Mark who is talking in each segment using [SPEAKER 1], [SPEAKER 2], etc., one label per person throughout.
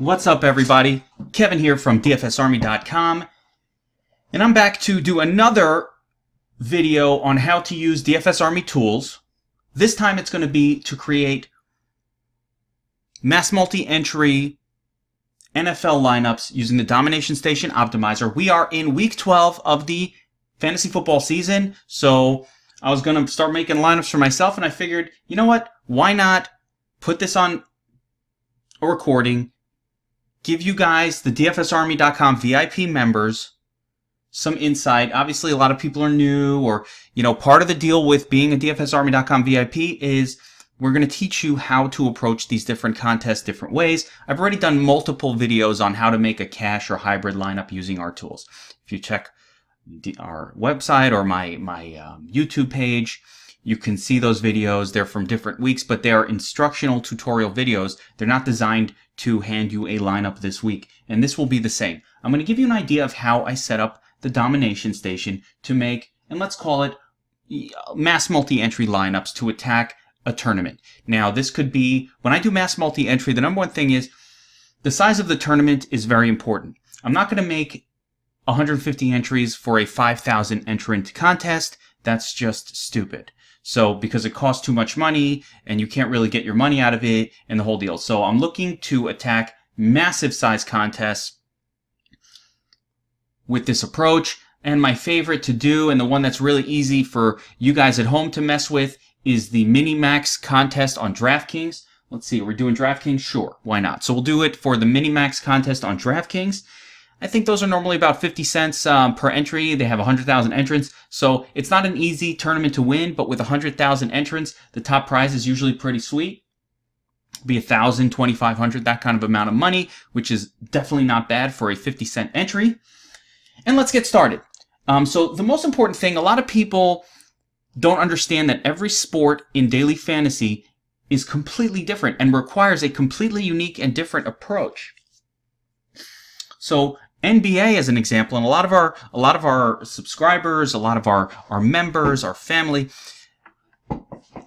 [SPEAKER 1] What's up, everybody? Kevin here from DFSArmy.com, and I'm back to do another video on how to use DFS Army tools. This time it's going to be to create mass multi-entry NFL lineups using the Domination Station Optimizer. We are in week 12 of the fantasy football season, so I was going to start making lineups for myself, and I figured, you know what? Why not put this on a recording, give you guys, the DFSArmy.com VIP members, some insight. Obviously, a lot of people are new, or, part of the deal with being a DFSArmy.com VIP is we're going to teach you how to approach these different contests different ways. I've already done multiple videos on how to make a cash or hybrid lineup using our tools. If you check our website or my YouTube page, you can see those videos. They're from different weeks, but they are instructional tutorial videos. They're not designed to hand you a lineup this week. And this will be the same. I'm going to give you an idea of how I set up the Domination Station to make, and let's call it mass multi-entry lineups to attack a tournament. Now, this could be, when I do mass multi-entry, the number one thing is the size of the tournament is very important. I'm not going to make 150 entries for a 5,000 entrant contest. That's just stupid. So, because it costs too much money and you can't really get your money out of it and the whole deal. So I'm looking to attack massive size contests with this approach. And my favorite to do, and the one that's really easy for you guys at home to mess with, is the mini max contest on DraftKings. Let's see, we're doing DraftKings? Sure, why not? So we'll do it for the mini max contest on DraftKings. I think those are normally about 50 cents per entry. They have 100,000 entrants. So it's not an easy tournament to win, but with 100,000 entrants, the top prize is usually pretty sweet. It'll be 1,000, 2,500, that kind of amount of money, which is definitely not bad for a 50-cent entry. And let's get started. So the most important thing, a lot of people don't understand that every sport in daily fantasy is completely different and requires a completely unique and different approach. So NBA, as an example, and a lot of our subscribers, a lot of our members, our family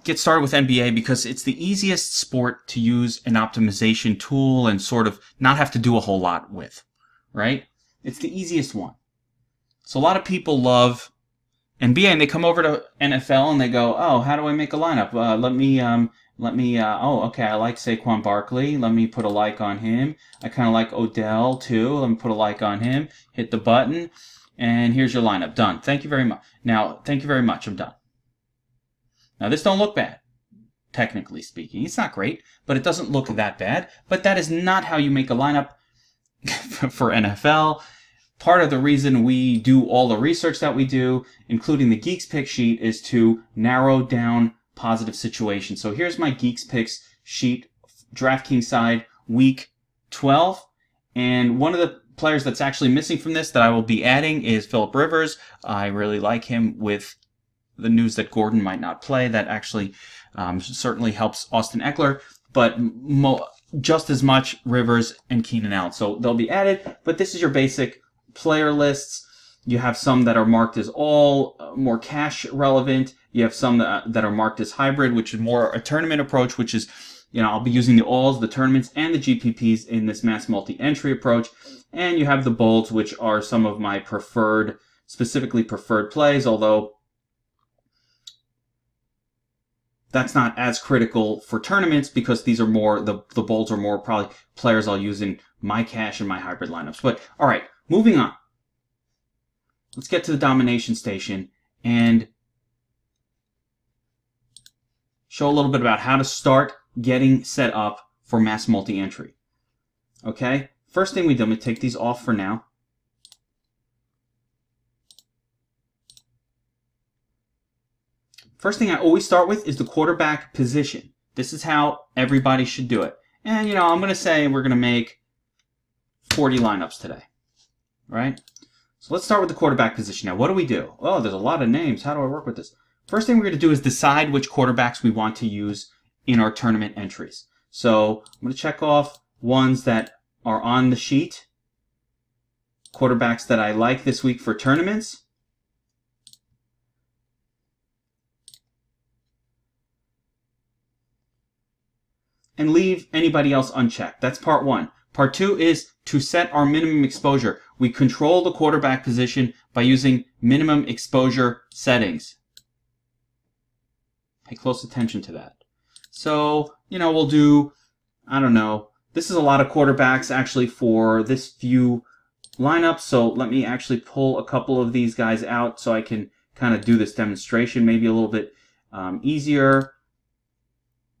[SPEAKER 1] get started with NBA because it's the easiest sport to use an optimization tool and sort of not have to do a whole lot with, right? It's the easiest one. So a lot of people love NBA and they come over to NFL and they go, oh, how do I make a lineup? Okay, I like Saquon Barkley. Let me put a like on him. I kind of like Odell, too. Let me put a like on him. Hit the button. And here's your lineup. Done. Thank you very much. Now, thank you very much. I'm done. Now, this don't look bad, technically speaking. It's not great, but it doesn't look that bad. But that is not how you make a lineup for NFL. Part of the reason we do all the research that we do, including the Geeks Pick sheet, is to narrow down positive situations. So here's my Geeks Picks sheet, DraftKings side, week 12. And one of the players that's actually missing from this that I will be adding is Phillip Rivers. I really like him with the news that Gordon might not play. That actually certainly helps Austin Eckler, but just as much Rivers and Keenan Allen. So they'll be added, but this is your basic player lists. You have some that are marked as all more cash relevant. You have some that are marked as hybrid, which is more a tournament approach, which is, I'll be using the alls, the tournaments, and the GPPs in this mass multi-entry approach. And you have the bolds, which are some of my specifically preferred plays, although that's not as critical for tournaments because these are more, the bolds are more probably players I'll use in my cash and my hybrid lineups. But all right, moving on. Let's get to the Domination Station and show a little bit about how to start getting set up for mass multi-entry. Okay? First thing we do, I'm going to take these off for now. First thing I always start with is the quarterback position. This is how everybody should do it. And, I'm going to say we're going to make 40 lineups today. Right? So let's start with the quarterback position. Now, what do we do? Oh, there's a lot of names. How do I work with this? First thing we're going to do is decide which quarterbacks we want to use in our tournament entries. So I'm going to check off ones that are on the sheet, quarterbacks that I like this week for tournaments. and leave anybody else unchecked. That's part one. Part 2 is to set our minimum exposure. We control the quarterback position by using minimum exposure settings. Pay close attention to that. So, we'll do, I don't know, this is a lot of quarterbacks actually for this few lineups. So let me actually pull a couple of these guys out so I can kind of do this demonstration maybe a little bit easier.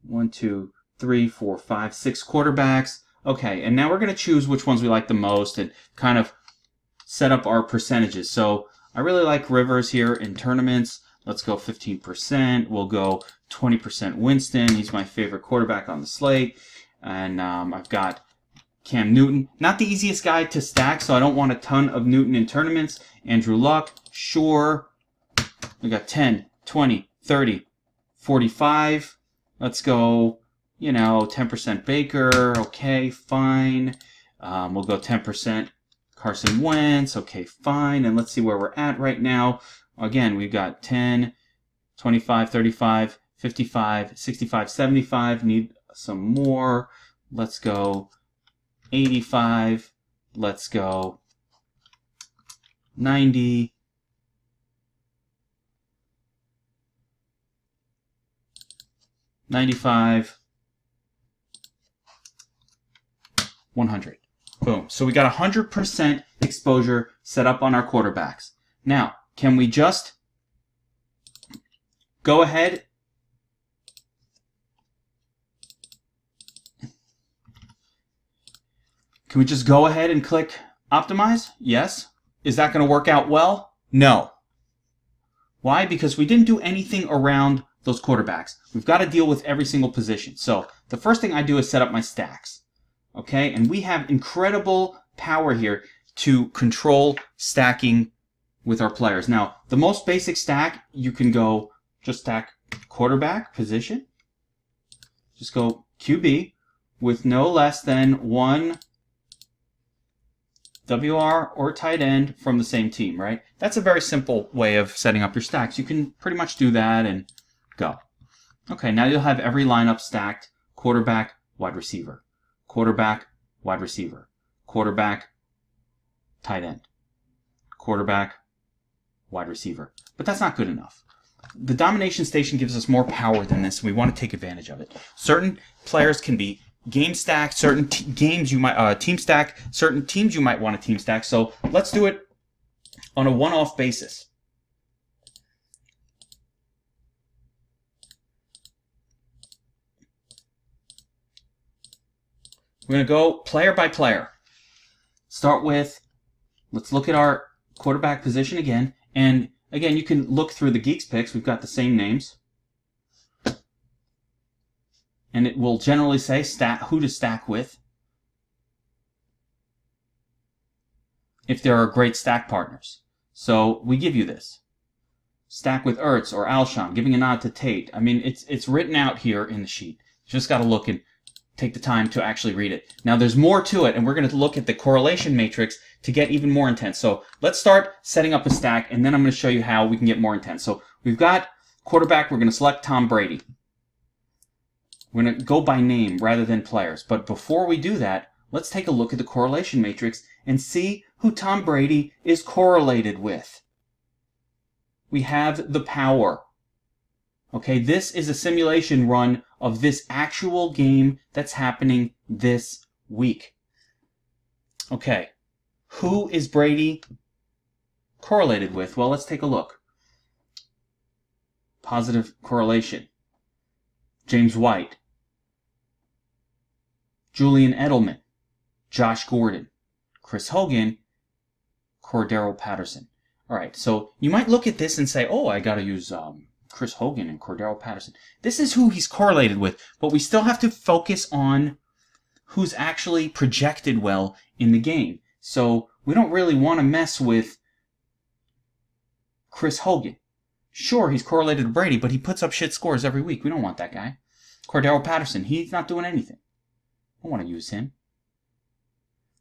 [SPEAKER 1] 1, 2, 3, 4, 5, 6 quarterbacks. Okay, and now we're going to choose which ones we like the most and kind of set up our percentages. So I really like Rivers here in tournaments. Let's go 15%. We'll go 20% Winston. He's my favorite quarterback on the slate. And I've got Cam Newton. Not the easiest guy to stack, so I don't want a ton of Newton in tournaments. Andrew Luck, sure. We got 10, 20, 30, 45. Let's go, 10% Baker. Okay, fine. We'll go 10% Carson Wentz. Okay, fine. And let's see where we're at right now. Again, we've got 10, 25, 35, 55, 65, 75. Need some more. Let's go 85. Let's go 90. 95. 100. Boom. So we got 100% exposure set up on our quarterbacks. Now, can we just go ahead and click optimize? Yes. Is that going to work out well? No. Why? Because we didn't do anything around those quarterbacks. We've got to deal with every single position. So the first thing I do is set up my stacks. Okay, and we have incredible power here to control stacking with our players. Now, the most basic stack, you can go just stack quarterback position. Just go QB with no less than one WR or tight end from the same team, right? That's a very simple way of setting up your stacks. You can pretty much do that and go. Okay, now you'll have every lineup stacked: quarterback, wide receiver, quarterback, wide receiver, quarterback, tight end, quarterback, wide receiver. But that's not good enough. The domination station gives us more power than this. We want to take advantage of it. Certain players can be game stack, certain games you might team stack, certain teams you might want to team stack. So let's do it on a one-off basis. We're going to go player by player. Start with, let's look at our quarterback position again. And again, you can look through the Geeks picks. We've got the same names. And it will generally say who to stack with if there are great stack partners. So we give you this. Stack with Ertz or Alshon, giving a nod to Tate. I mean, it's written out here in the sheet. You just got to look and take the time to actually read it. Now, there's more to it, and we're going to look at the correlation matrix to get even more intense. So let's start setting up a stack, and then I'm going to show you how we can get more intense. So we've got quarterback. We're going to select Tom Brady. We're going to go by name rather than players. But before we do that, let's take a look at the correlation matrix and see who Tom Brady is correlated with. We have the power. Okay, this is a simulation run of this actual game that's happening this week. Okay, who is Brady correlated with? Well, let's take a look. Positive correlation. James White, Julian Edelman, Josh Gordon, Chris Hogan, Cordero Patterson. All right, so you might look at this and say, oh, I got to use Chris Hogan and Cordero Patterson. This is who he's correlated with, but we still have to focus on who's actually projected well in the game. So we don't really want to mess with Chris Hogan. Sure, he's correlated to Brady, but he puts up shit scores every week. We don't want that guy. Cordero Patterson, he's not doing anything. I don't want to use him.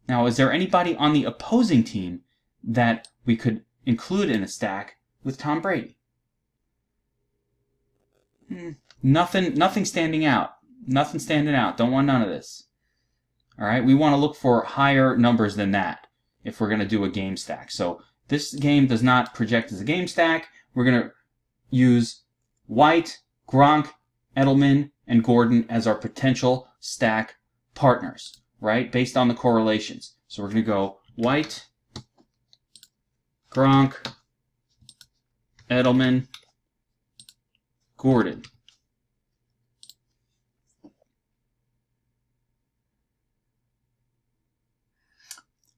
[SPEAKER 1] Now, is there anybody on the opposing team that we could include in a stack with Tom Brady? Nothing standing out. Nothing standing out. Don't want none of this. All right, we want to look for higher numbers than that if we're going to do a game stack. So this game does not project as a game stack. We're going to use White, Gronk, Edelman, and Gordon as our potential stack partners, right? Based on the correlations. So we're going to go White, Gronk, Edelman, Gordon.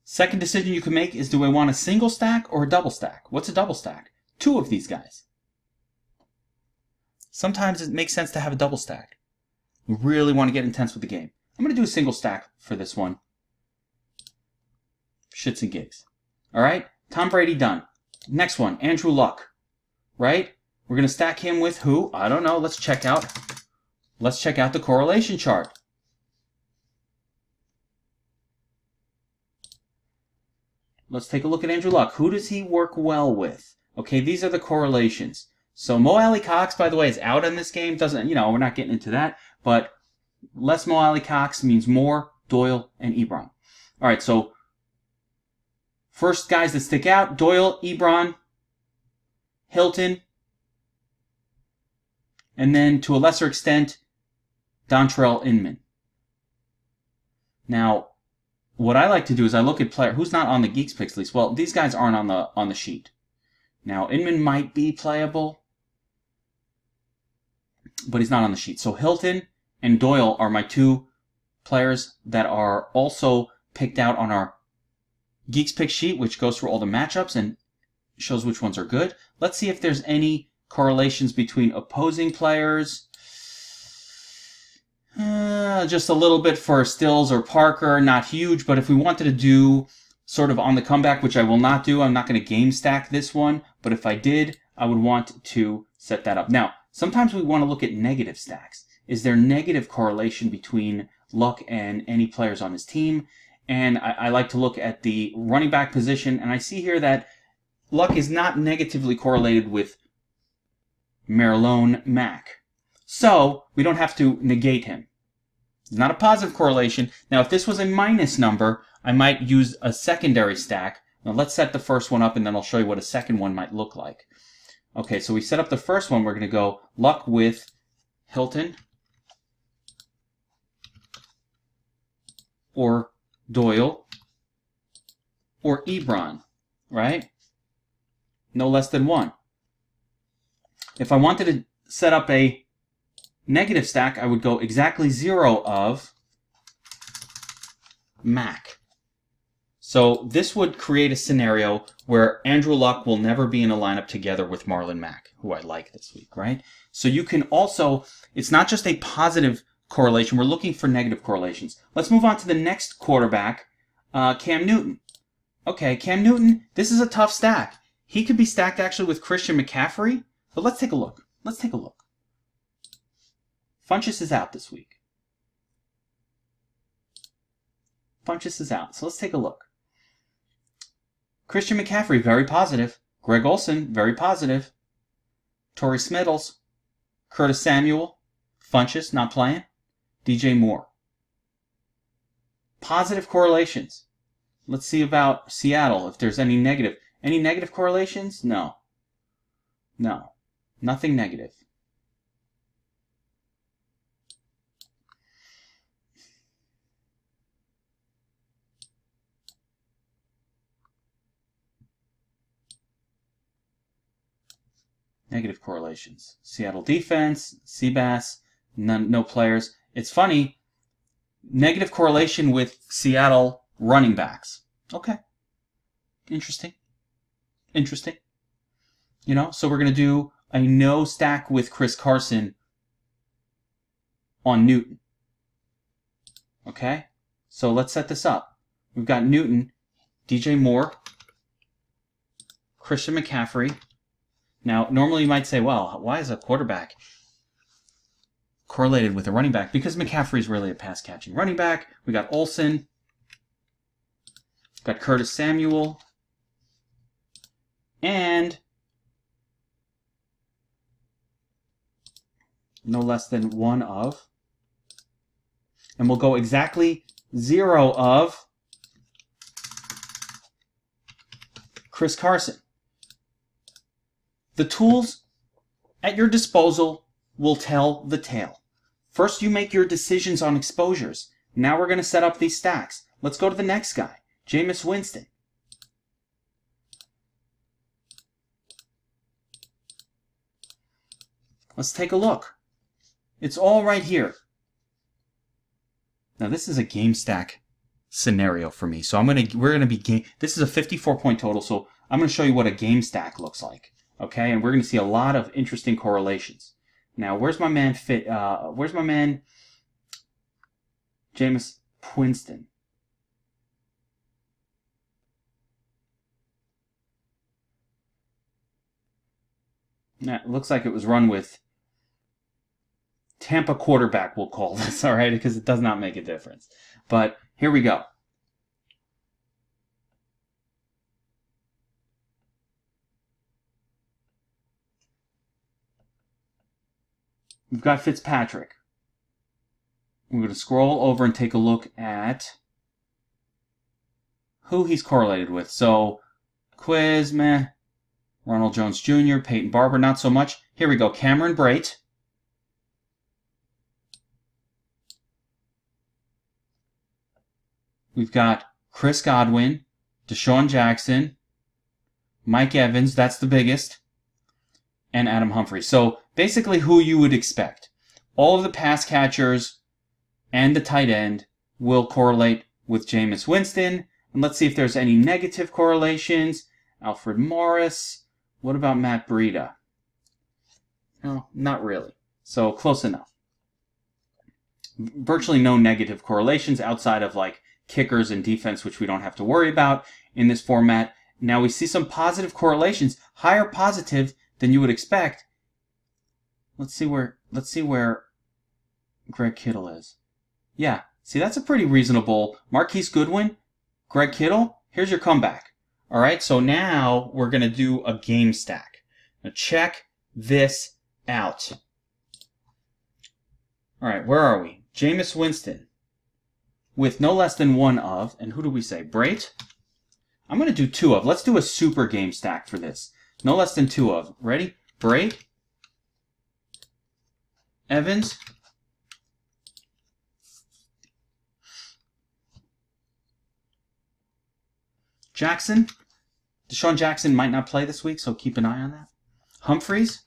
[SPEAKER 1] Second decision you can make is, do I want a single stack or a double stack? What's a double stack? Two of these guys. Sometimes it makes sense to have a double stack. We really want to get intense with the game. I'm going to do a single stack for this one. Shits and gigs. All right, Tom Brady done. Next one, Andrew Luck. Right? We're going to stack him with who? I don't know. Let's check out the correlation chart. Let's take a look at Andrew Luck. Who does he work well with? Okay, these are the correlations. So Mo Alley Cox, by the way, is out in this game. Doesn't, we're not getting into that. But less Mo Alley Cox means more Doyle and Ebron. All right, so first guys that stick out, Doyle, Ebron, Hilton, and then to a lesser extent, Dontrell Inman. Now, what I like to do is I look at player who's not on the Geeks Picks list. Well, these guys aren't on the sheet. Now, Inman might be playable, but he's not on the sheet. So Hilton and Doyle are my two players that are also picked out on our Geeks Pick sheet, which goes through all the matchups and shows which ones are good. Let's see if there's any correlations between opposing players. Just a little bit for Stills or Parker, not huge, but if we wanted to do sort of on the comeback, which I will not do, I'm not going to game stack this one, but if I did, I would want to set that up. Now, sometimes we want to look at negative stacks. Is there negative correlation between Luck and any players on his team? And I like to look at the running back position, and I see here that Luck is not negatively correlated with Marlon Mack. So we don't have to negate him. It's not a positive correlation. Now, if this was a minus number, I might use a secondary stack. Now, let's set the first one up, and then I'll show you what a second one might look like. Okay, so we set up the first one. We're going to go Luck with Hilton or Doyle or Ebron, right? No less than one. If I wanted to set up a negative stack, I would go exactly 0 of Mac. So this would create a scenario where Andrew Luck will never be in a lineup together with Marlon Mack, who I like this week, right? So you can also, it's not just a positive correlation, we're looking for negative correlations. Let's move on to the next quarterback, Cam Newton. Okay, Cam Newton, this is a tough stack. He could be stacked actually with Christian McCaffrey, but let's take a look. Let's take a look. Funchess is out this week. Funchess is out. So let's take a look. Christian McCaffrey, very positive. Greg Olsen, very positive. Torrey Smittles. Curtis Samuel. Funchess, not playing. DJ Moore. Positive correlations. Let's see about Seattle, if there's any negative. Any negative correlations? No. No. Nothing negative. Negative correlations. Seattle defense, Seabass, no players. It's funny, negative correlation with Seattle running backs. Okay. Interesting. Interesting. So we're going to do a no stack with Chris Carson on Newton. Okay? So let's set this up. We've got Newton, DJ Moore, Christian McCaffrey. Now, normally you might say, well, why is a quarterback correlated with a running back? Because McCaffrey is really a pass-catching running back. We got Olsen. Got Curtis Samuel. And no less than one of. And we'll go exactly 0 of Chris Carson. The tools at your disposal will tell the tale. First, you make your decisions on exposures. Now we're going to set up these stacks. Let's go to the next guy, Jameis Winston. Let's take a look. It's all right here. Now this is a game stack scenario for me. So this is a 54 point total, so I'm going to show you what a game stack looks like. Okay, and we're going to see a lot of interesting correlations. Now, where's my man Jameis Winston? Now, it looks like it was run with Tampa quarterback, we'll call this, all right, because it does not make a difference. But here we go. We've got Fitzpatrick. We're going to scroll over and take a look at who he's correlated with. So, Quiz, meh. Ronald Jones Jr., Peyton Barber, not so much. Here we go, Cameron Brate. We've got Chris Godwin, Deshaun Jackson, Mike Evans, that's the biggest, and Adam Humphries. So basically who you would expect. All of the pass catchers and the tight end will correlate with Jameis Winston. And let's see if there's any negative correlations. Alfred Morris. What about Matt Breida? No, not really. So close enough. Virtually no negative correlations outside of like kickers and defense, which we don't have to worry about in this format. Now we see some positive correlations, higher positive than you would expect. Let's see where Greg Kittle is. Yeah, see, that's a pretty reasonable. Marquise Goodwin, Greg Kittle, here's your comeback. All right, so now we're going to do a game stack. Now check this out. All right, where are we? Jameis Winston with no less than 1 of, and who do we say? Brate? I'm going to do 2 of. Let's do a super game stack for this. No less than 2 of. Ready? Brate, Evans, Jackson. Deshaun Jackson might not play this week, so keep an eye on that. Humphries.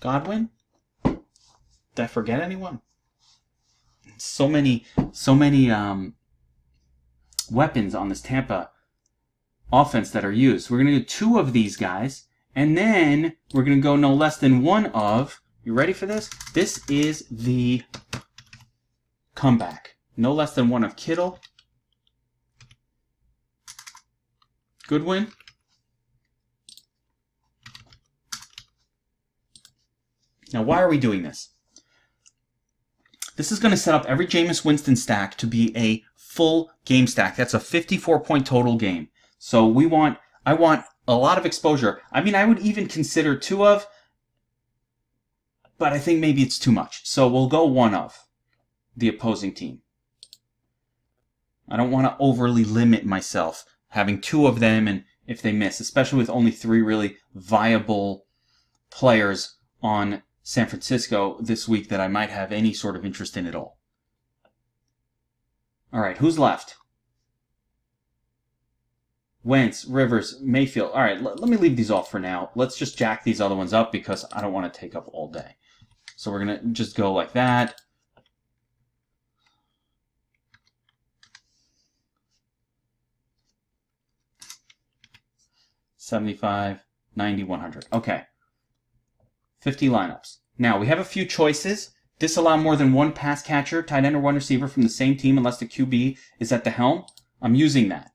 [SPEAKER 1] Godwin. Did I forget anyone? So many weapons on this Tampa offense that are used. We're going to do 2 of these guys, and then we're going to go no less than 1 of, you ready for this? This is the comeback. No less than 1 of Kittle, Goodwin, now why are we doing this? This is going to set up every Jameis Winston stack to be a full game stack. That's a 54-point total game. So I want a lot of exposure. I mean, I would even consider 2 of, but I think maybe it's too much. So we'll go 1 of the opposing team. I don't want to overly limit myself having 2 of them, and if they miss, especially with only 3 really viable players on San Francisco this week that I might have any sort of interest in at all. All right, who's left? Wentz, Rivers, Mayfield. All right, let me leave these off for now. Let's just jack these other ones up because I don't want to take up all day. So we're going to just go like that. $75, $90, $100. Okay. 50 lineups. Now, we have a few choices. Disallow more than 1 pass catcher, tight end, or 1 receiver from the same team unless the QB is at the helm. I'm using that.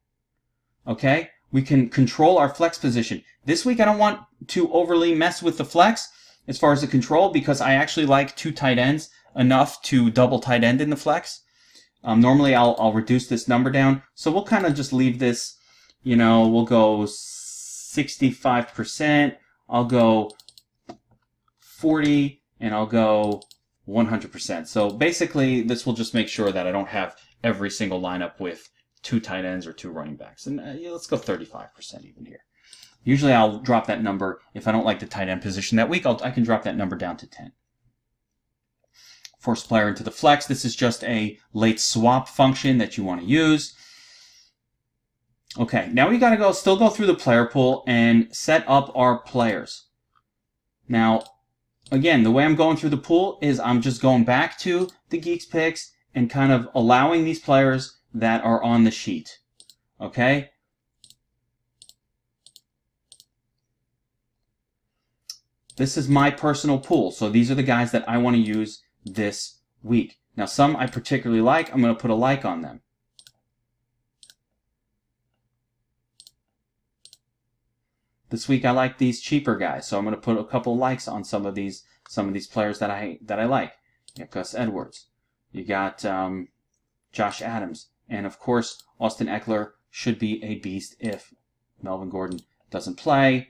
[SPEAKER 1] Okay? We can control our flex position. This week, I don't want to overly mess with the flex as far as the control because I actually like 2 tight ends enough to double tight end in the flex. Normally, I'll reduce this number down. So we'll kind of just leave this, you know, we'll go 65%. I'll go 40, and I'll go 100%. So basically, this will just make sure that I don't have every single lineup with 2 tight ends or 2 running backs. And let's go 35% even here. Usually I'll drop that number. If I don't like the tight end position that week, I can drop that number down to 10. Force player into the flex. This is just a late swap function that you want to use. Okay, now we got to still go through the player pool and set up our players. Now, again, the way I'm going through the pool is I'm just going back to the Geeks picks and kind of allowing these players that are on the sheet. Okay? This is my personal pool, so these are the guys that I want to use this week. Now, some I particularly like, I'm going to put a like on them. This week I like these cheaper guys, so I'm going to put a couple likes on some of these players that I like. You got Gus Edwards, you got Josh Adams, and of course Austin Eckler should be a beast if Melvin Gordon doesn't play.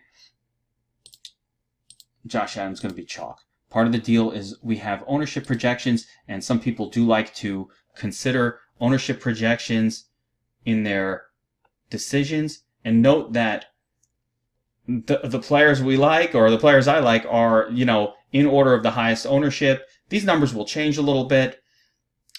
[SPEAKER 1] Josh Adams is going to be chalk. Part of the deal is we have ownership projections, and some people do like to consider ownership projections in their decisions. And note that the players we like, or the players I like, are, in order of the highest ownership. These numbers will change a little bit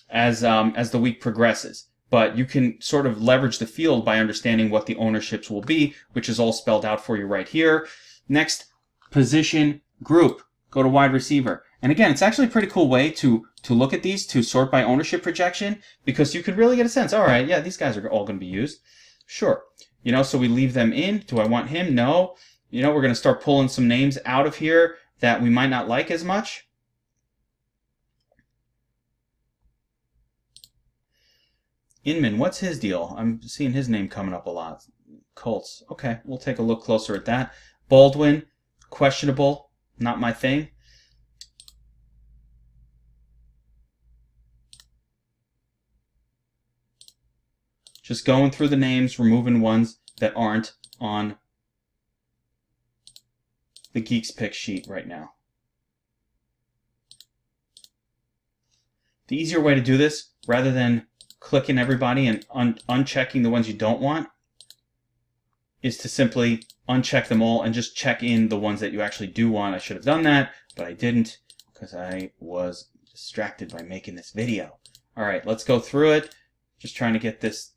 [SPEAKER 1] as the week progresses. But you can sort of leverage the field by understanding what the ownerships will be, which is all spelled out for you right here. Next, position group. Go to wide receiver. And again, it's actually a pretty cool way to look at these, to sort by ownership projection, because you could really get a sense. All right, yeah, these guys are all going to be used. Sure. So we leave them in. Do I want him? No. We're going to start pulling some names out of here that we might not like as much. Inman, what's his deal? I'm seeing his name coming up a lot. Colts. Okay, we'll take a look closer at that. Baldwin, questionable. Not my thing. Just going through the names, removing ones that aren't on the Geeks pick sheet right now. The easier way to do this, rather than clicking everybody and unchecking the ones you don't want, is to simply uncheck them all and just check in the ones that you actually do want. I should have done that, but I didn't because I was distracted by making this video. All right, let's go through it. Just trying to get this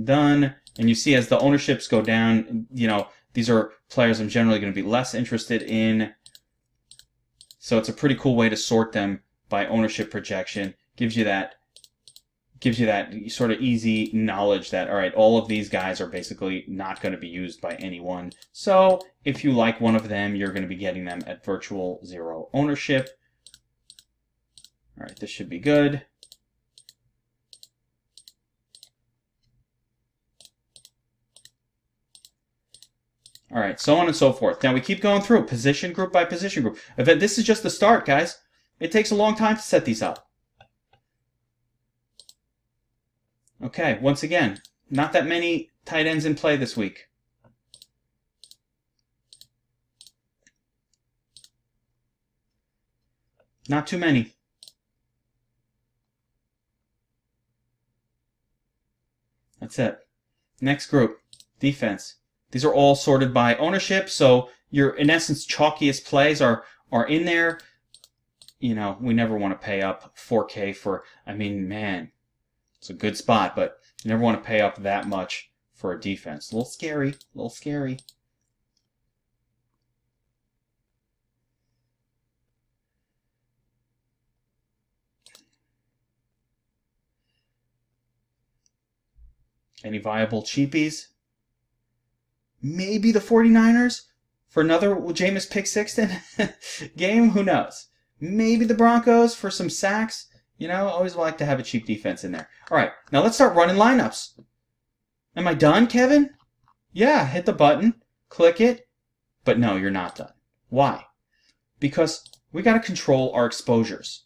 [SPEAKER 1] done. And you see as the ownerships go down, these are players I'm generally going to be less interested in. So it's a pretty cool way to sort them by ownership projection. Gives you that sort of easy knowledge that, all right, all of these guys are basically not going to be used by anyone. So if you like one of them, you're going to be getting them at virtual 0 ownership. All right, this should be good. All right, so on and so forth. Now we keep going through position group by position group. This is just the start, guys. It takes a long time to set these up. Okay, once again, not that many tight ends in play this week. Not too many. That's it. Next group, defense. These are all sorted by ownership, so your, in essence, chalkiest plays are in there. We never want to pay up 4K for, man, it's a good spot, but you never want to pay up that much for a defense. A little scary, a little scary. Any viable cheapies? Maybe the 49ers for another Jameis Pick-Sixton game? Who knows? Maybe the Broncos for some sacks. Always like to have a cheap defense in there. All right, now let's start running lineups. Am I done, Kevin? Yeah, hit the button, click it. But no, you're not done. Why? Because we got to control our exposures.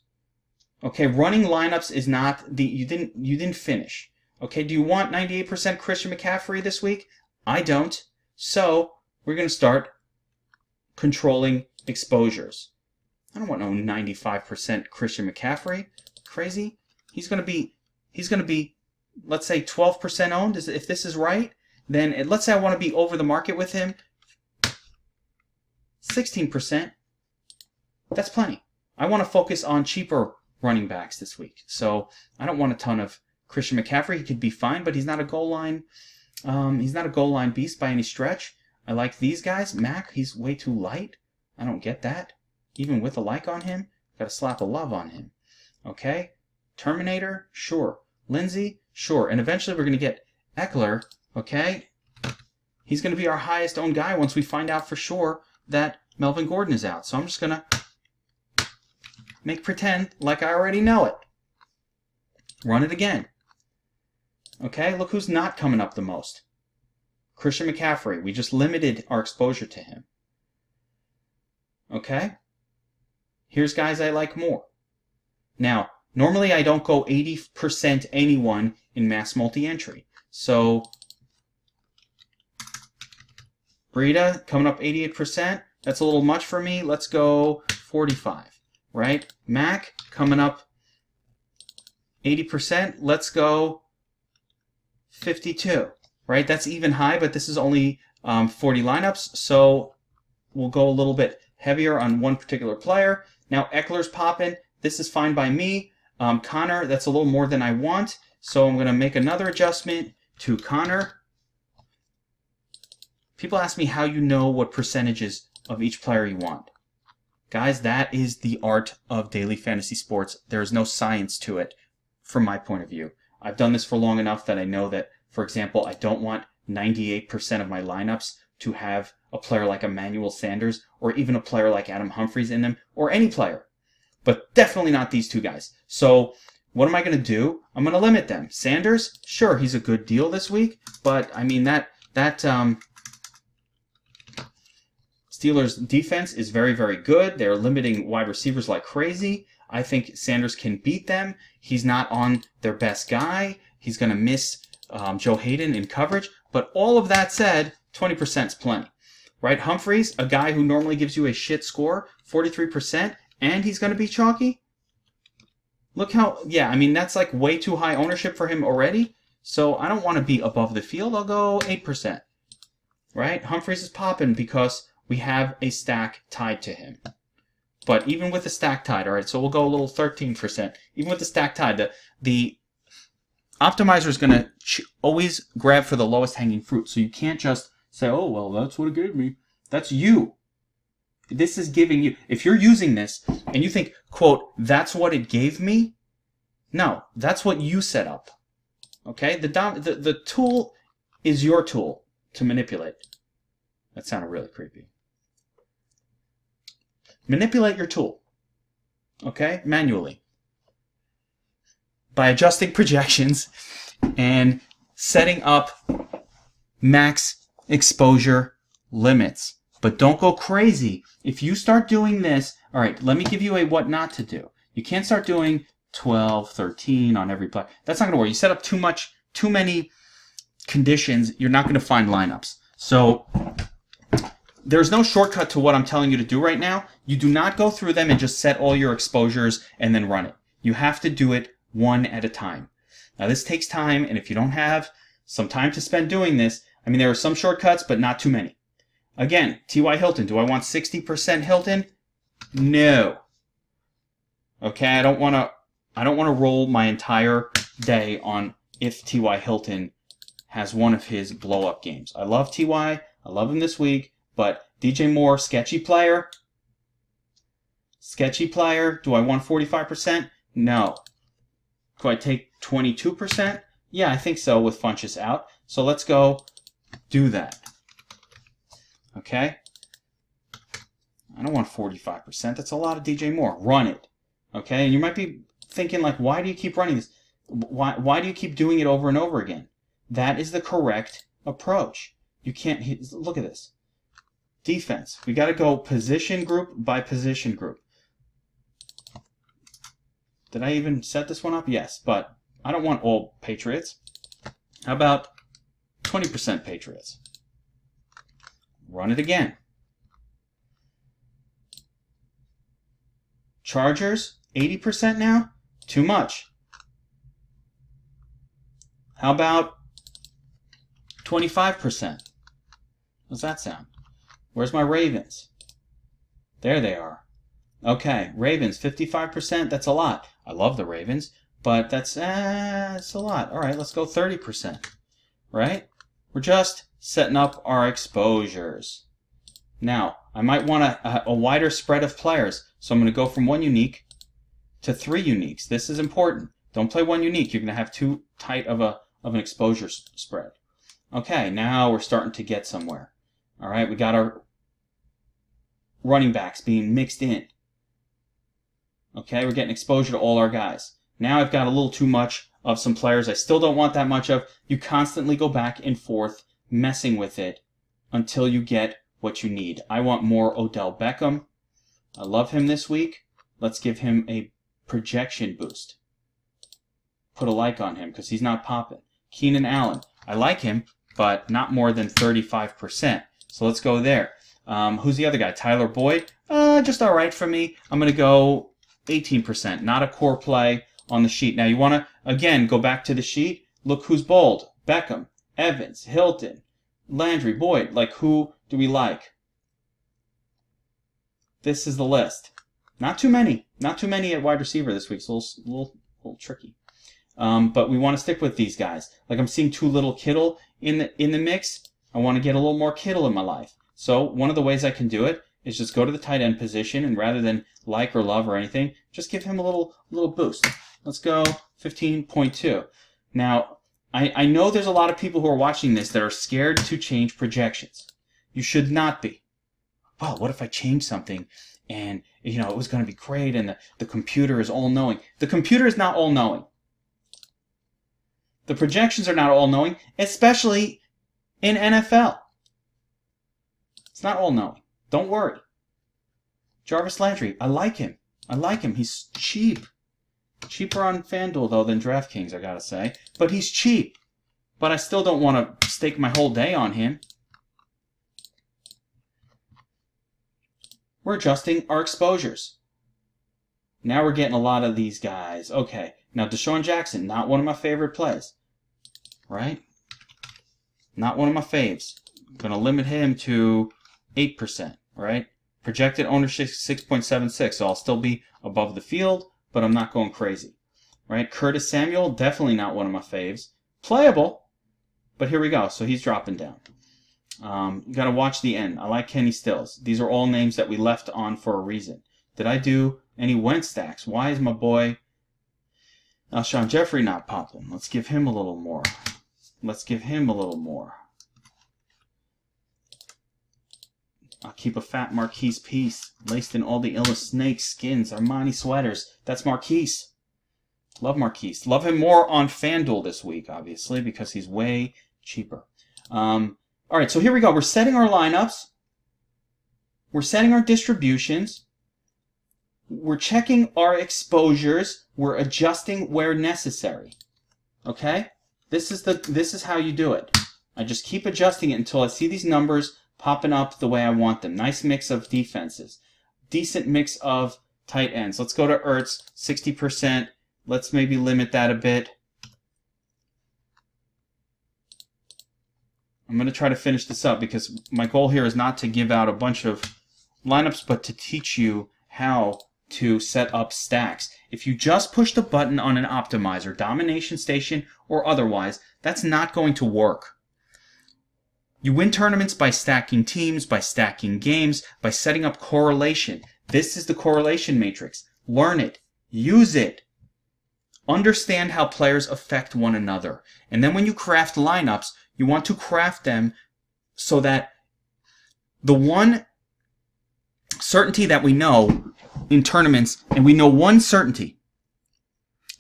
[SPEAKER 1] Okay, running lineups is not you didn't finish. Okay, do you want 98% Christian McCaffrey this week? I don't. So we're going to start controlling exposures. I don't want no 95% Christian McCaffrey. Crazy? He's going to be, let's say 12% owned. If this is right, then let's say I want to be over the market with him. 16%. That's plenty. I want to focus on cheaper running backs this week. So I don't want a ton of Christian McCaffrey. He could be fine, but he's not a goal line. He's not a goal line beast by any stretch. I like these guys. Mac, he's way too light. I don't get that. Even with a like on him, got to slap a love on him. Okay? Terminator, sure. Lindsay, sure. And eventually we're going to get Eckler, okay? He's going to be our highest owned guy once we find out for sure that Melvin Gordon is out. So I'm just going to make pretend like I already know it. Run it again. Okay, look who's not coming up the most. Christian McCaffrey. We just limited our exposure to him. Okay? Here's guys I like more. Now, normally I don't go 80% anyone in mass multi-entry. So, Breida coming up 88%. That's a little much for me. Let's go 45, right? Mac coming up 80%. Let's go 52, right? That's even high, but this is only 40 lineups, so we'll go a little bit heavier on one particular player. Now, Eckler's popping. This is fine by me. Connor, that's a little more than I want, so I'm going to make another adjustment to Connor. People ask me how you know what percentages of each player you want. Guys, that is the art of daily fantasy sports. There is no science to it from my point of view. I've done this for long enough that I know that, for example, I don't want 98% of my lineups to have a player like Emmanuel Sanders or even a player like Adam Humphries in them, or any player. But definitely not these two guys. So what am I going to do? I'm going to limit them. Sanders, sure, he's a good deal this week, but I mean that Steelers defense is very, very good. They're limiting wide receivers like crazy. I think Sanders can beat them. He's not on their best guy. He's going to miss Joe Hayden in coverage. But all of that said, 20% is plenty. Right? Humphries, a guy who normally gives you a shit score, 43%, and he's going to be chalky. Look how, yeah, I mean, that's like way too high ownership for him already. So I don't want to be above the field. I'll go 8%. Right? Humphries is popping because we have a stack tied to him. But even with the stack tied, all right, so we'll go a little 13%. Even with the stack tied, the optimizer is going to always grab for the lowest hanging fruit. So you can't just say, oh, well, that's what it gave me. That's you. This is giving you, if you're using this and you think, quote, that's what it gave me, no, that's what you set up. Okay? The tool is your tool to manipulate. That sounded really creepy. Manipulate your tool, okay, manually, by adjusting projections and setting up max exposure limits. But don't go crazy. If you start doing this, all right, let me give you a what not to do. You can't start doing 12, 13 on every play. That's not going to work. You set up too many conditions, you're not going to find lineups. So there's no shortcut to what I'm telling you to do right now. You do not go through them and just set all your exposures and then run it. You have to do it one at a time. Now this takes time, and if you don't have some time to spend doing this, I mean, there are some shortcuts, but not too many. Again, T.Y. Hilton. Do I want 60% Hilton? No. Okay, I don't want to roll my entire day on if T.Y. Hilton has one of his blow-up games. I love T.Y. I love him this week. But DJ Moore, sketchy player. Sketchy player. Do I want 45%? No. Do I take 22%? Yeah, I think so with Funchess out. So let's go do that. Okay? I don't want 45%. That's a lot of DJ Moore. Run it. Okay? And you might be thinking, like, why do you keep running this? Why do you keep doing it over and over again? That is the correct approach. You can't, look at this. Defense. We got to go position group by position group. Did I even set this one up? Yes, but I don't want all Patriots. How about 20% Patriots? Run it again. Chargers, 80% now? Too much. How about 25%? How's that sound? Where's my Ravens? There they are. Okay, Ravens, 55%. That's a lot. I love the Ravens, but that's a lot. All right, let's go 30%. Right? We're just setting up our exposures. Now, I might want a wider spread of players, so I'm going to go from 1 unique to 3 uniques. This is important. Don't play 1 unique. You're going to have too tight of an exposure spread. Okay, now we're starting to get somewhere. All right, we got our running backs being mixed in. Okay, we're getting exposure to all our guys. Now I've got a little too much of some players I still don't want that much of. You constantly go back and forth messing with it until you get what you need. I want more Odell Beckham. I love him this week. Let's give him a projection boost. Put a like on him because he's not popping. Keenan Allen. I like him, but not more than 35%. So let's go there. Who's the other guy? Tyler Boyd? Just all right for me. I'm going to go 18%. Not a core play on the sheet. Now you want to, again, go back to the sheet. Look who's bold. Beckham, Evans, Hilton, Landry, Boyd. Like, who do we like? This is the list. Not too many. Not too many at wide receiver this week. It's a little tricky. But we want to stick with these guys. Like, I'm seeing too little Kittle in the mix. I want to get a little more Kittle in my life. So one of the ways I can do it is just go to the tight end position, and rather than like or love or anything, just give him a little boost. Let's go 15.2. Now, I know there's a lot of people who are watching this that are scared to change projections. You should not be. Well, what if I change something and, it was going to be great and the computer is all-knowing? The computer is not all-knowing. The projections are not all-knowing, especially in NFL. It's not all-knowing. Don't worry. Jarvis Landry, I like him. He's cheap. Cheaper on FanDuel, though, than DraftKings, I gotta say. But he's cheap. But I still don't want to stake my whole day on him. We're adjusting our exposures. Now we're getting a lot of these guys. Okay. Now, Deshaun Jackson, not one of my favorite plays. Right? Not one of my faves. I'm going to limit him to 8%. Right? Projected ownership 6.76, so I'll still be above the field, but I'm not going crazy. Right? Curtis Samuel, definitely not one of my faves. Playable, but here we go. So he's dropping down. You got to watch the end. I like Kenny Stills. These are all names that we left on for a reason. Did I do any Wentz stacks? Why is my boy Alshon Jeffrey not popping? Let's give him a little more. I'll keep a fat Marquise piece laced in all the illest snake skins, Armani sweaters. That's Marquise. Love Marquise. Love him more on FanDuel this week, obviously, because he's way cheaper. All right, so here we go. We're setting our lineups. We're setting our distributions. We're checking our exposures. We're adjusting where necessary. Okay? This is how you do it. I just keep adjusting it until I see these numbers popping up the way I want them. Nice mix of defenses. Decent mix of tight ends. Let's go to Ertz, 60%. Let's maybe limit that a bit. I'm going to try to finish this up because my goal here is not to give out a bunch of lineups, but to teach you how to set up stacks. If you just push the button on an optimizer, domination station, or otherwise, that's not going to work. You win tournaments by stacking teams, by stacking games, by setting up correlation. This is the correlation matrix. Learn it. Use it. Understand how players affect one another. And then when you craft lineups, you want to craft them so that the one certainty that we know in tournaments, and we know one certainty.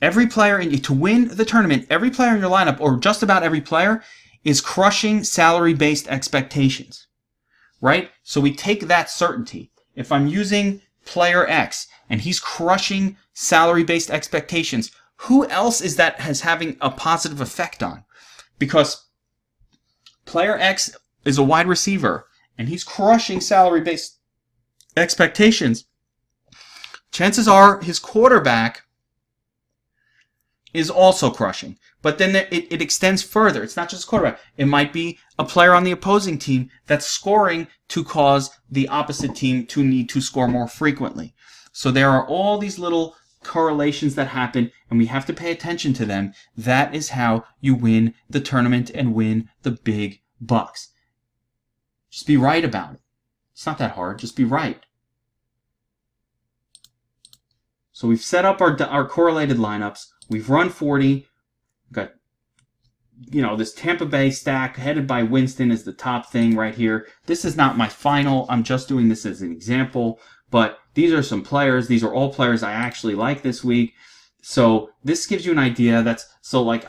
[SPEAKER 1] Every player, to win the tournament, every player in your lineup, or just about every player, is crushing salary-based expectations, right? So we take that certainty. If I'm using player X and he's crushing salary-based expectations, who else is that having a positive effect on? Because player X is a wide receiver and he's crushing salary-based expectations, chances are his quarterback is also crushing. But then it extends further. It's not just a quarterback. It might be a player on the opposing team that's scoring to cause the opposite team to need to score more frequently. So there are all these little correlations that happen, and we have to pay attention to them. That is how you win the tournament and win the big bucks. Just be right about it. It's not that hard. Just be right. So we've set up our correlated lineups. We've run 40. We've got, this Tampa Bay stack headed by Winston is the top thing right here. This is not my final. I'm just doing this as an example. But these are some players. These are all players I actually like this week. So this gives you an idea.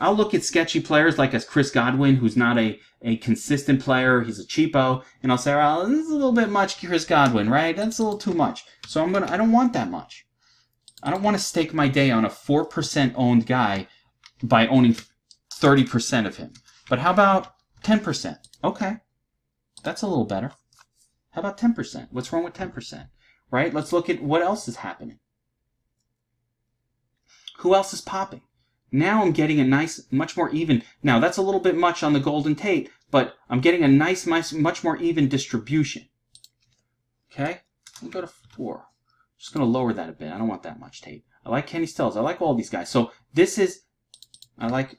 [SPEAKER 1] I'll look at sketchy players like as Chris Godwin, who's not a consistent player. He's a cheapo. And I'll say, oh, this is a little bit much, Chris Godwin, right? That's a little too much. So I don't want that much. I don't want to stake my day on a 4% owned guy by owning 30% of him. But how about 10%? Okay. That's a little better. How about 10%? What's wrong with 10%? Right? Let's look at what else is happening. Who else is popping? Now I'm getting a nice, much more even. Now that's a little bit much on the Golden Tate, but I'm getting a nice, much more even distribution. Okay? Let me go to 4. Just going to lower that a bit. I don't want that much Tate. I like Kenny Stills. I like all these guys. So this is, I like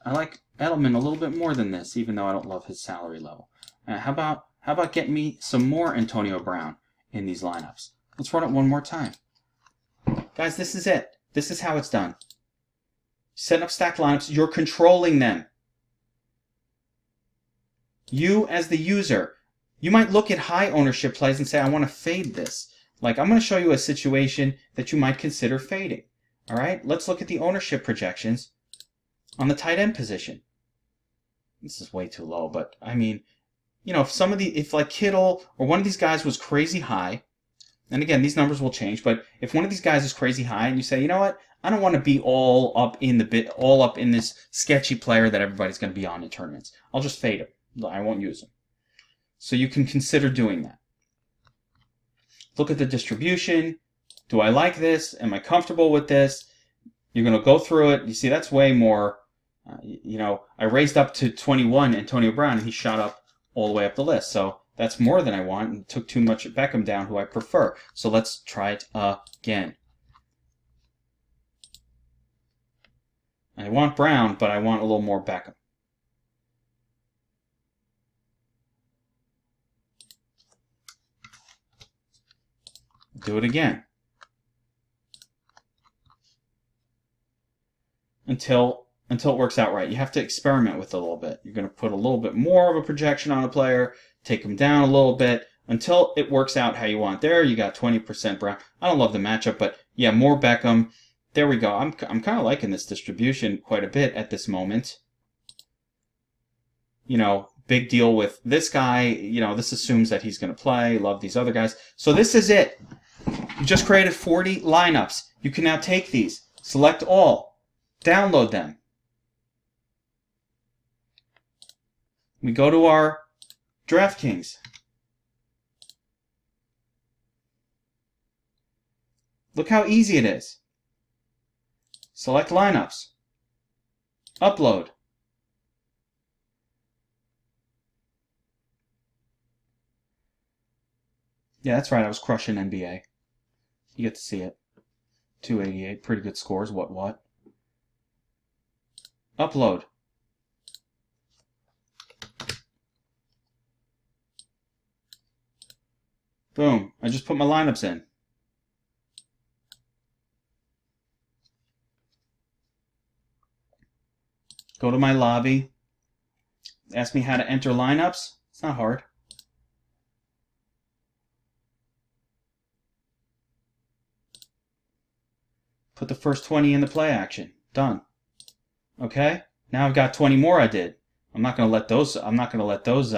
[SPEAKER 1] Edelman a little bit more than this, even though I don't love his salary level. How about getting me some more Antonio Brown in these lineups? Let's run it one more time. Guys, this is it. This is how it's done. Setting up stacked lineups. You're controlling them. You as the user, you might look at high ownership plays and say, I want to fade this. Like, I'm going to show you a situation that you might consider fading. All right, let's look at the ownership projections on the tight end position. This is way too low, but I mean, if like Kittle or one of these guys was crazy high, and again, these numbers will change, but if one of these guys is crazy high and you say, you know what, I don't want to be all up in this sketchy player that everybody's going to be on in tournaments. I'll just fade him. I won't use him. So you can consider doing that. Look at the distribution. Do I like this? Am I comfortable with this? You're going to go through it. You see, that's way more. I raised up to 21 Antonio Brown, and he shot up all the way up the list. So that's more than I want, and took too much Beckham down, who I prefer. So let's try it again. I want Brown, but I want a little more Beckham. Do it again. Until it works out right. You have to experiment with it a little bit. You're going to put a little bit more of a projection on a player, take him down a little bit, until it works out how you want. There, you got 20% Brown. I don't love the matchup, but yeah, more Beckham. There we go. I'm kind of liking this distribution quite a bit at this moment. Big deal with this guy. This assumes that he's going to play. Love these other guys. So this is it. You just created 40 lineups. You can now take these, select all, download them. We go to our DraftKings. Look how easy it is. Select lineups. Upload. Yeah, that's right. I was crushing NBA. You get to see it. 288. Pretty good scores. What? Upload. Boom. I just put my lineups in. Go to my lobby. Ask me how to enter lineups. It's not hard. Put the first 20 in the play action. Done. Okay? Now I've got 20 more I did. I'm not going to let those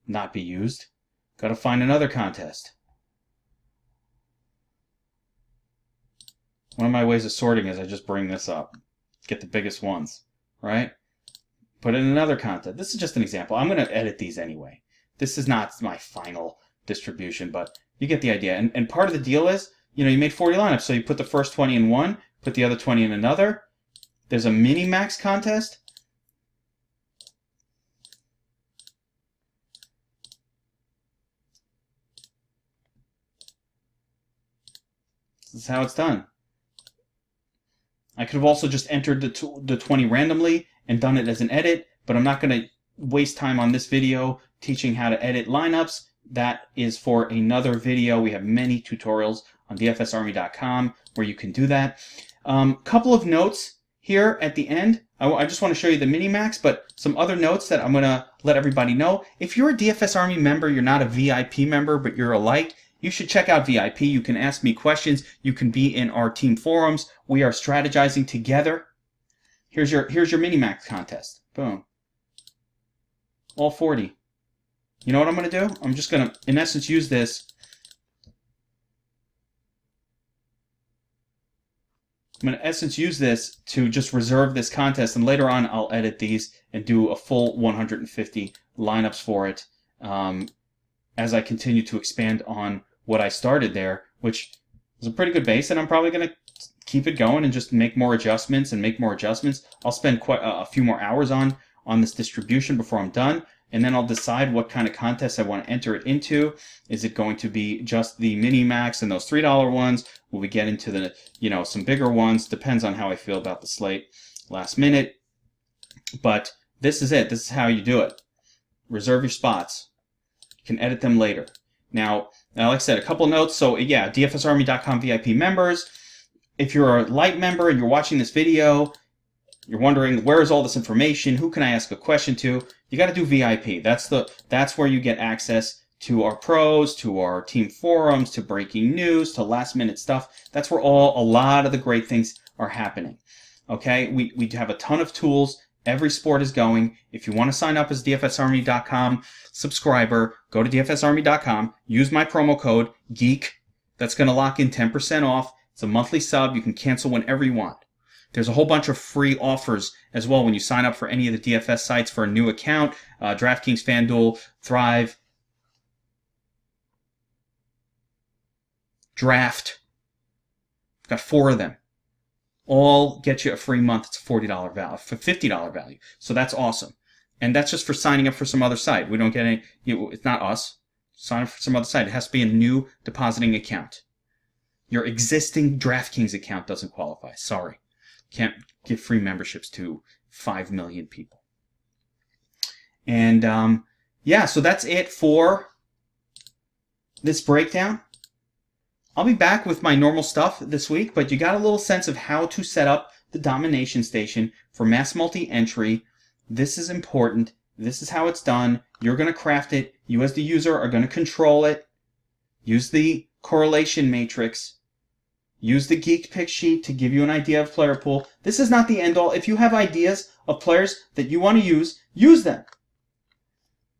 [SPEAKER 1] not be used. Got to find another contest. One of my ways of sorting is I just bring this up. Get the biggest ones, right? Put in another contest. This is just an example. I'm going to edit these anyway. This is not my final distribution, but you get the idea. And part of the deal is, you know, you made 40 lineups, so you put the first 20 in one, put the other 20 in another. There's a mini max contest. This is how it's done. I could have also just entered the 20 randomly and done it as an edit, but I'm not going to waste time on this video teaching how to edit lineups. That is for another video. We have many tutorials on dfsarmy.com where you can do that. Couple of notes here at the end. I just want to show you the mini-max, but some other notes that I'm going to let everybody know. If you're a DFS Army member, you're not a VIP member, but you're a light, you should check out VIP. You can ask me questions. You can be in our team forums. We are strategizing together. Here's your mini-max contest. Boom. All 40. You know what I'm going to do? I'm just going to, in essence, use this. I'm going to, in essence, use this to just reserve this contest, and later on I'll edit these and do a full 150 lineups for it as I continue to expand on what I started there, which is a pretty good base, and I'm probably going to keep it going and just make more adjustments and make more adjustments. I'll spend quite a few more hours on this distribution before I'm done, and then I'll decide what kind of contest I want to enter it into. Is it going to be just the mini max and those $3 ones? Will we get into the, you know, some bigger ones? Depends on how I feel about the slate last minute. But this is it. This is how you do it. Reserve your spots. You can edit them later. Now, like I said, a couple notes. So yeah, dfsarmy.com VIP members. If you're a light member and you're watching this video, you're wondering, where is all this information? Who can I ask a question to? You got to do VIP. That's where you get access to our pros, to our team forums, to breaking news, to last minute stuff. That's where a lot of the great things are happening. Okay, we have a ton of tools. Every sport is going. If you want to sign up as dfsarmy.com subscriber, go to dfsarmy.com, use my promo code GEEK. That's going to lock in 10% off. It's a monthly sub. You can cancel whenever you want. There's a whole bunch of free offers as well when you sign up for any of the DFS sites for a new account. DraftKings, FanDuel, Thrive, Draft. I've got 4 of them. All get you a free month. It's a $40 value, for $50 value. So that's awesome. And that's just for signing up for some other site. We don't get any, it's not us. Sign up for some other site. It has to be a new depositing account. Your existing DraftKings account doesn't qualify. Sorry. Can't give free memberships to 5 million people. And yeah, so that's it for this breakdown. I'll be back with my normal stuff this week, but you got a little sense of how to set up the domination station for mass multi-entry. This is important. This is how it's done. You're going to craft it. You as the user are going to control it. Use the correlation matrix. Use the Geek Pick sheet to give you an idea of player pool. This is not the end all. If you have ideas of players that you want to use them.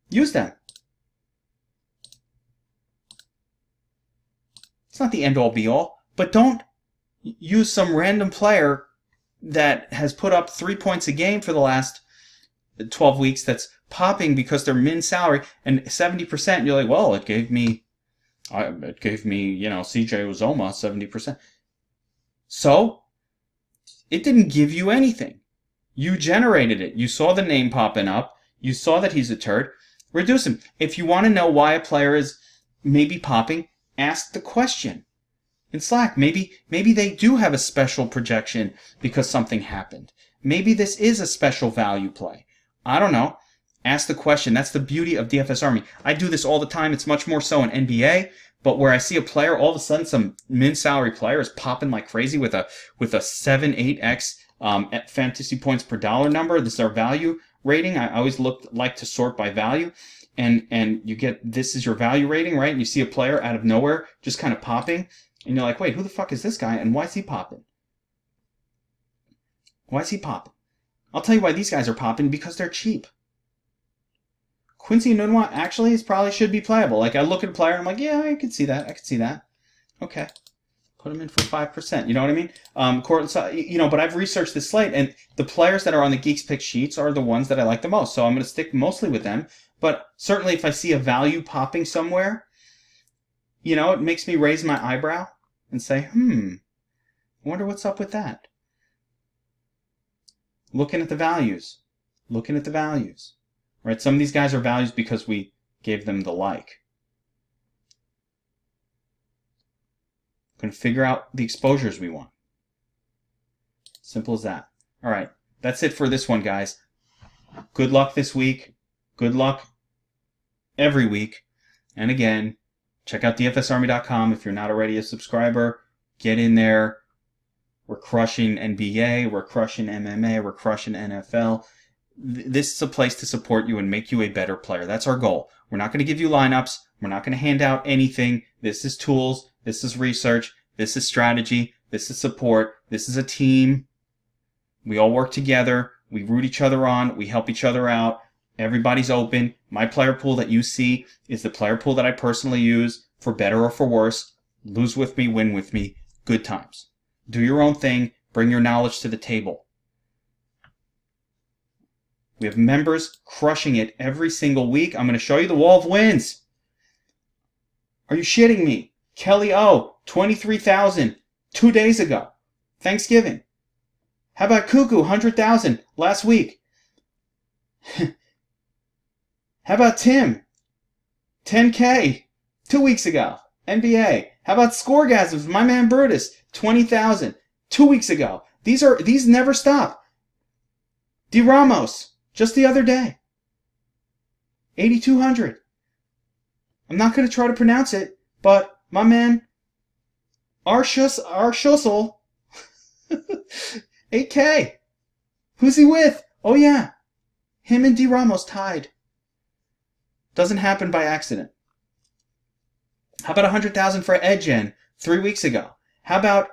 [SPEAKER 1] Use them. It's not the end all be all, but don't use some random player that has put up 3 points a game for the last 12 weeks that's popping because they're min salary and 70%. And you're like, well, it gave me, you know, CJ Uzoma 70%. So it didn't give you anything. You generated it. You saw the name popping up. You saw that he's a turd. Reduce him. If you want to know why a player is maybe popping, ask the question in Slack. Maybe they do have a special projection because something happened. Maybe this is a special value play. I don't know. Ask the question. That's the beauty of DFS Army. I do this all the time. It's much more so in NBA. But where I see a player, all of a sudden some min-salary player is popping like crazy with a 7-8x fantasy points per dollar number. This is our value rating. I always like to sort by value. And you get, this is your value rating, right? And you see a player out of nowhere just kind of popping. And you're like, wait, who the fuck is this guy? And why is he popping? Why is he popping? I'll tell you why these guys are popping, because they're cheap. Quincy Nunwa actually probably should be playable. Like, I look at a player and I'm like, yeah, I could see that. I could see that. Okay. Put him in for 5%. You know what I mean? You know, but I've researched this slate, and the players that are on the Geeks Pick sheets are the ones that I like the most. So I'm going to stick mostly with them. But certainly if I see a value popping somewhere, you know, it makes me raise my eyebrow and say, I wonder what's up with that. Looking at the values. Looking at the values. Right? Some of these guys are values because we gave them the like. Going to figure out the exposures we want. Simple as that. All right. That's it for this one, guys. Good luck this week. Good luck every week. And again, check out dfsarmy.com if you're not already a subscriber. Get in there. We're crushing NBA. We're crushing MMA. We're crushing NFL. This is a place to support you and make you a better player. That's our goal. We're not going to give you lineups. We're not going to hand out anything. This is tools. This is research. This is strategy. This is support. This is a team. We all work together. We root each other on. We help each other out. Everybody's open. My player pool that you see is the player pool that I personally use for better or for worse. Lose with me, win with me. Good times. Do your own thing. Bring your knowledge to the table. We have members crushing it every single week. I'm going to show you the wall of wins. Are you shitting me? Kelly O, 23,000 2 days ago. Thanksgiving. How about Cuckoo, 100,000 last week? How about Tim? 10K 2 weeks ago. NBA. How about Scoregasms? My man Brutus, 20,000 2 weeks ago. These never stop. D Ramos, just the other day. 8,200. I'm not going to try to pronounce it, but my man Arshussel, 8K. Who's he with? Oh yeah, him and D Ramos tied. Doesn't happen by accident. How about 100,000 for Edgen 3 weeks ago? How about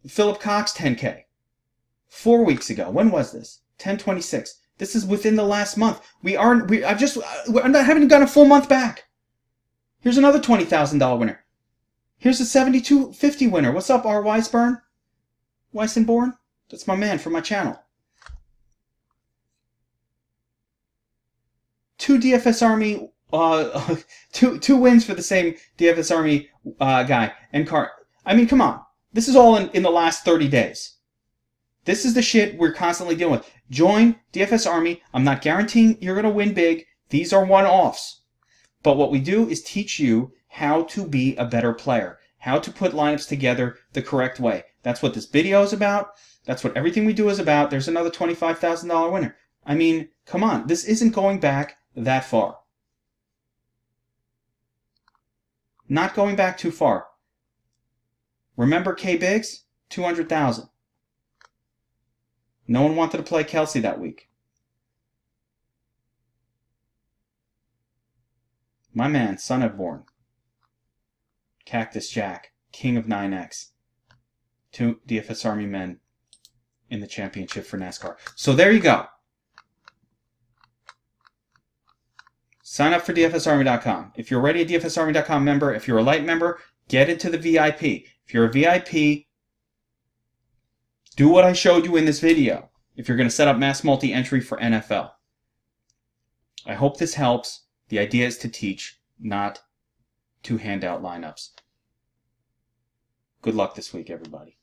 [SPEAKER 1] Philip Cox 10K 4 weeks ago? When was this? 10/26. This is within the last month. I haven't even gotten a full month back. Here's another $20,000 winner. Here's a 72.50 winner. What's up, R. Weisborn? That's my man from my channel. 2 DFS Army, two wins for the same DFS Army guy. I mean, come on. This is all in the last 30 days. This is the shit we're constantly dealing with. Join DFS Army. I'm not guaranteeing you're going to win big. These are one-offs. But what we do is teach you how to be a better player, how to put lineups together the correct way. That's what this video is about. That's what everything we do is about. There's another $25,000 winner. I mean, come on. This isn't going back that far. Not going back too far. Remember K Biggs? 200,000. No one wanted to play Kelsey that week. My man, Son of Born. Cactus Jack, King of 9X. 2 DFS Army men in the championship for NASCAR. So there you go. Sign up for DFSArmy.com. If you're already a DFSArmy.com member, if you're a light member, get into the VIP. If you're a VIP, do what I showed you in this video if you're going to set up mass multi-entry for NFL. I hope this helps. The idea is to teach, not to hand out lineups. Good luck this week, everybody.